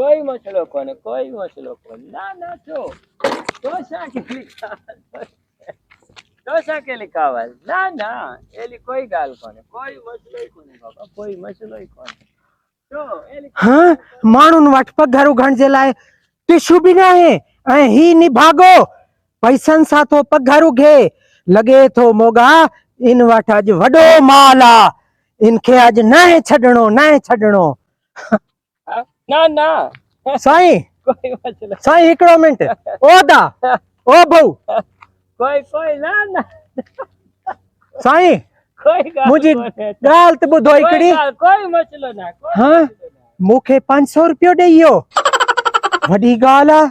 कोई मसलो कोने, कोई मसलो कोने। ना ना छो तो शा के लिखावल, तो शा के लिखावल। ना ना एली कोई गाल कोने, कोई मसलो ही कोने बाबा, कोई मसलो ही कोने। तो एली हाँ माण्हुनि वटि पघर उघण जे लाइ टिशू बि न आहे ऐं ही निभागो पैसनि सां थो पघर उघे। लॻे थो मोगा इन वटि अॼु वॾो माल आहे, इनखे अॼु न छॾणो न छॾणो। ना ना साईं कोई मसलो साईं हिकिड़ो मिंट। ओ दा ओ भाऊ कोई कोई ना ना साईं कोई गाल मुंहिंजी कोने, ॻाल्हि त ॿुधो कोई हिकिड़ी। गाल, कोई मसलो ना, कोई हाँ मसलो ना। मूंखे 500 रुपयो ॾेई वियो, वॾी ॻाल्हि आहे।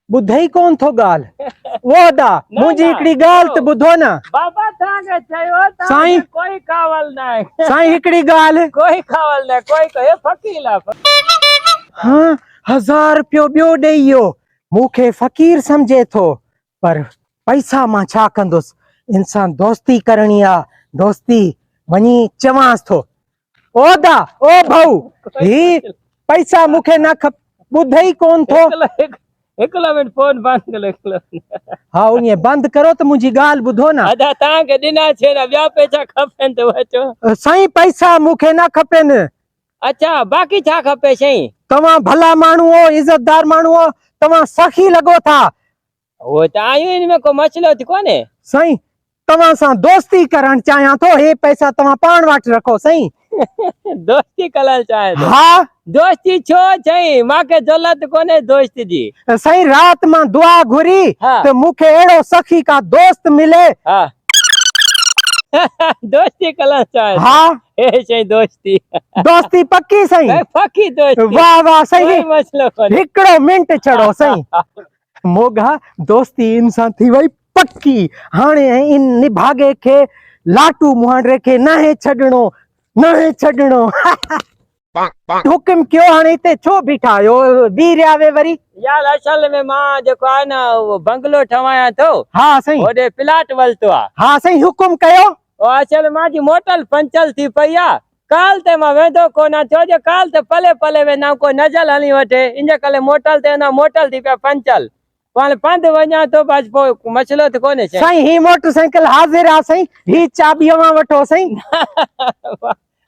ॿुधे ई कोन थो ॻाल्हि। वो दा ना, मुंहिंजी ना, हिकिड़ी ॻाल्हि त चओ। ॿुधो न बाबा तव्हांखे चयो साईं। तव्हांखे कोई कावल न आहे। साईं हिकिड़ी ॻाल्हि। कोई कावल न आहे, कोई हे फ़कील आहे। हाँ 1000 रुपयो ॿियो ॾेई वियो, मूंखे फ़कीर सम्झे थो, पर पैसा मां छा कंदुसि। इंसान दोस्ती करणी आहे, दोस्ती वञी चवांसि थो। ओ दा ओ भाऊ ही पैसा मूंखे न खप, ॿुधे ई कोन थो। हिकिड़ो मिंट फोन बंदि करो, हिकिड़ो मिंट। हा उन बंदि करो त मुंहिंजी ॻाल्हि ॿुधो न। अदा तव्हांखे ॾिना छे न, ॿिया पैसा खपनि त वठो। साईं पैसा मूंखे न खपेनि। अच्छा बाक़ी छा खपे साईं? तव्हां भला माण्हू हो, इज़तदार माण्हू हो, तव्हां सखी लॻो था। वो त आयूं इन में को मसलो त कोन्हे साईं। तव्हां सां दोस्ती करण चाहियां थो, हे पैसा तव्हां पाण वटि रखो साईं। दोस्ती करण चाहे थो? हा दोस्ती छो चई, मांखे ज़रूरत कोन्हे दोस्त जी। साईं रात मां दुआ घुरी हाँ। त मूंखे अहिड़ो सखी का दोस्त मिले। हाँ दोस्ती करण चाहे। हाँ ए साईं दोस्ती दोस्ती पक्की साईं। पक्की दोस्ती। वाह वाह कोई साईं। मसलो कोन्हे। हिकिड़ो मिंट छड़ो साईं। मोगा दोस्ती इंसान थी वई पक्की। हाणे इन निभागे खे लाटू मुहांडे खे न छॾणो न छॾणो। हुकुम कयो हाणे हिते छो बीठा आहियो, बीह रहिया वे वरी। यार असल में मां जेको आहे न उहो बंगलो ठवायां थो। हा साईं। होॾे प्लाट वरितो आहे। हा साईं हुकुम कयो। असल मांजी मोटल पंचल थी पई आहे। काल ते मां वेंदो कोन, छो जो काल ते पले पले वेंदा कोई नज़र हली वठे, इन करे मोटल ते वेंदा, मोटल थी पिया पंचल। पाण पंधि वञा थो बस पोइ मसलो त कोन्हे साईं। ही मोटरसाइकिल हाज़िर आहे साईं, ही चाबी मां वठो साईं।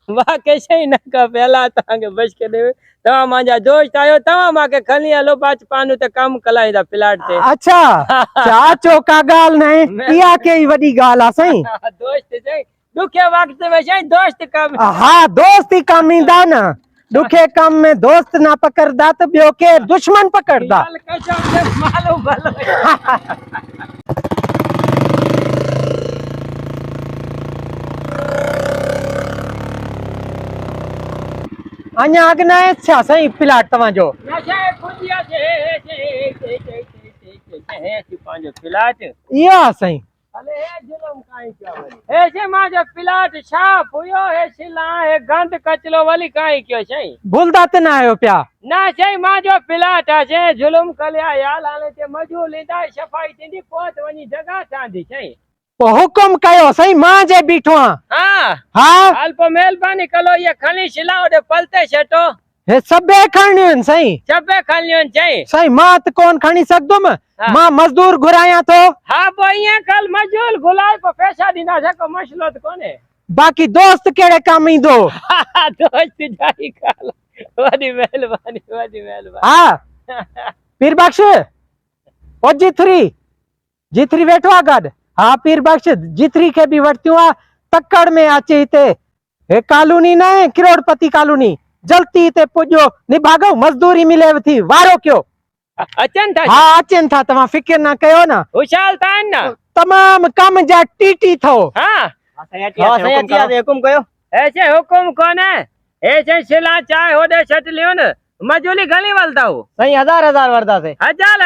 वाह के शइ न खपे, अलाह तव्हांखे बच के ॾे। तव्हां मुंहिंजा दोस्त आहियो, तव्हां मूंखे खणी हलो बच पाणू ते कमु कलाईंदा प्लाट ते। अच्छा चाचो का ॻाल्हि न आहे, इहा कई वॾी ॻाल्हि आहे साईं। दोस्त साईं ॾुखे वक़्त में साईं दोस्त कम। हा दोस्त ई कम ईंदा न, ॾुखे कम में दोस्त न पकड़दा त ॿियो के दुश्मन पकड़दा। मालूम भलो अञा अॻु न आहे छा साईं प्लाट तव्हांजो? पंहिंजो प्लाट इहा साईं। प्लाट साफ़ हुयो, हे शिला हे गंद कचरो वली काई कयो साईं। भूलदा त न आहियो पिया? ना साईं मुंहिंजो प्लाट आहे साईं, जुलुम कलिया यार हाणे ते मजूर ईंदा, सफ़ाई थींदी, पोइ त वञी जॻह ठहंदी साईं। पोइ हुकुम कयो साईं, मां जे बीठो आहियां। हाँ हा अल्प महिरबानी कलो, ये खणी शिला ओॾे पलटे छटो। हे सभे खणणियूं आहिनि साईं। सभे खणियूं आहिनि साईं। साईं मां त कोन खणी सघंदुमि, मां मज़दूर घुरायां थो। हाँ पोइ ईअं कल मजूर घुराए पोइ पैसा ॾींदासीं, को मसलो त कोन्हे। बाक़ी दोस्त कहिड़े कम ईंदो? दोस्त जाई ॻाल्हि, वॾी महिरबानी वॾी महिरबानी। हा पीर बख्श ओ जिथरी वेठो आहे गॾु? हा पीर बख्श जिथरी खे बि वरितियूं आहे, तकड़ में अचे हिते। हे कॉलोनी न आहे करोड़पति कॉलोनी, जल्दी हिते पुॼो, निभागो मज़दूरी मिलेव थी, वारो कयो। अचनि था? हा अचनि था, तव्हां फिक्र न कयो न। होशियार था आहिनि न? तमाम कम जा टीटी थो। हाँ हुकुम कयो। ऐसे हुकुम कोन्हे, ऐसे शिला चाहे होॾे छट लियो न, मजूरी घणी वलदा हो साईं? 1000 वरदासीं। हजार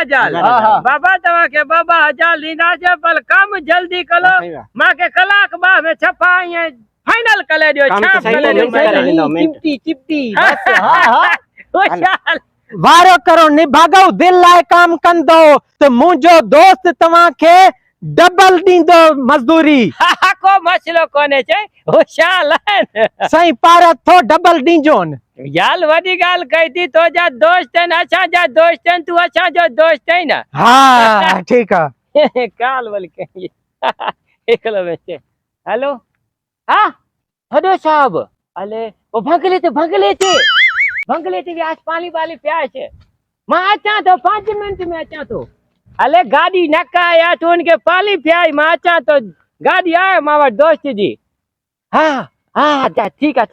बाबा तव्हांखे 1000 ॾींदासीं, पर कम जल्दी कलो। मूंखे कलाक ॿ में छपा ईअं फाइनल करे ॾियो। वारो करो, निभागो दिल लाइ कम कंदो त मुंहिंजो दोस्त तव्हांखे डबल ॾींदो मज़दूरी। को मसलो कोन्हे चई, होशियार आहिनि साईं, पार थो डबल ॾीजोन। याल वॾी ॻाल्हि कई थी, तुंहिंजा दोस्त आहिनि, असांजा दोस्त आहिनि, तूं असांजो दोस्त आहीं न। हा ठीक है। काल वल कई एकलो में से हेलो हाँ हदो साहब अले वो भंगले थे आज पानी वाली प्यास है मां अचा तो 5 मिनट में अचा तो अले गाड़ी नका आया तो उनके पाली प्याई मां अचा तो गाड़ी आया मां दोस्त जी। हाँ हाँ ठीक है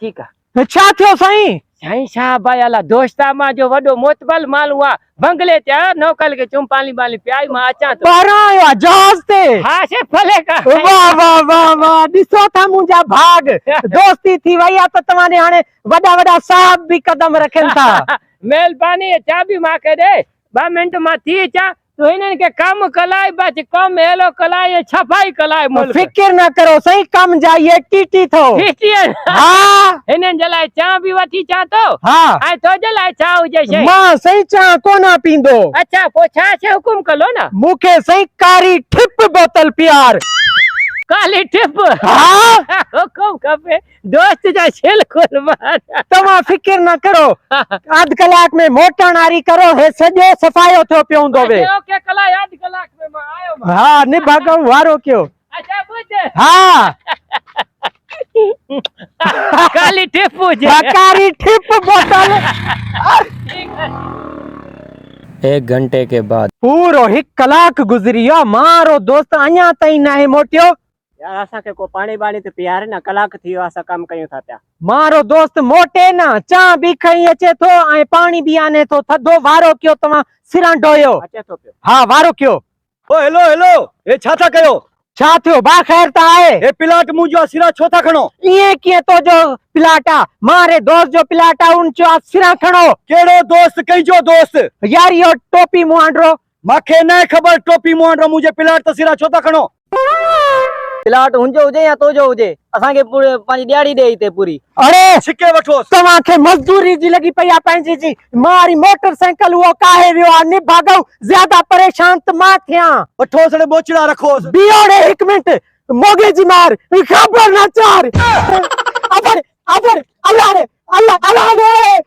छा थियो साईं? साईं साहब भाई अला दोस्ता मां जो वडो मोतबल माल हुआ बंगले ते आयो नौकल के चुम पाली वाली प्याई मां अचा तो ॿाहिरां आयो आहे जहाज ते? हाँ से भले का वाह वाह वाह वाह, ॾिसो था मुंहिंजा भाग, दोस्ती थी वई आहे त तव्हां ने हाणे वॾा वॾा साहब बि कदम रखनि था। महिरबानी चाबी मांखे ॾे 2 मिंट मां थी अचां तो हिननि खे कम कलाए बच कम हेलो कलाए छफाई कलाए मुल्क फिकिर न करो साईं, कम जाइए टीटी थो। हाँ हिननि जे लाइ चांहि बि वठी अचां थो हाँ ऐं तुंहिंजे लाइ छा हुजे शइ? मां साईं चांहि कोन पींदो। अच्छा पोइ छा छा हुकुम कलो न। मूंखे साईं कारी ठिप बोतल प्यार। काली टिप हाँ हुकुम खपे दोस्त जा छिल खुल मार। तव्हां फिकिर न करो, अध कलाक में मोटण वारी करो, हे सॼो सफ़ायो थियो पियो वे। ओके कलाए अध कलाक में मां आयो मां। हाँ निभागो वारो कयो। अच्छा बुझ हाँ काली टिप हुजे कारी ठिप बोतल। 1 घंटे के बाद पूरो 1 कलाक गुज़री वियो, मारो दोस्त अञा ताईं नाहे मोटियो। यार असांखे को पाणी बाणी त पीआरे न, कलाक थी वियो असां कमु कयूं था पिया। मारो दोस्त मोटे न, चांहि बि खणी अचे थो ऐं पाणी बि आने थो, थधो वारो कयो तव्हां सिरां ढोयो। अचे थो पियो। हाँ वारो कयो। ओ हेलो हेलो हे छा था कयो? छा थियो बा ख़ैर त आहे? हे प्लाट मुंहिंजो सिरा छो था खणो? इएं कीअं तो जो प्लाट आ? मारे दोस्त जो प्लाट आ, उन जो सिरां खणो। केड़ो दोस्त कंहिंजो दोस्त? यार इहो टोपी मुहांडरो। मांखे न ख़बर टोपी मुहांडरो मुंहिंजे प्लाट त सिरा छो था खणो? प्लाट हुनजो हुजे या तुंहिंजो हुजे, असांखे पंहिंजी ॾियारी ॾे हिते पूरी। अरे छिके वठोसि। तव्हांखे मजदूरी जी लगी पई आहे पंहिंजी जी। मारी मोटरसाइकिल उहो काहे वियो आहे, निभागो ज्यादा परेशान त मां थियां। वठोसि ने बोचड़ा रखोसि। बीहोड़े 1 मिनट मोगे जी मार खबर न चार। अबर अबर अल्लाह रे अल्लाह अल्लाह रे।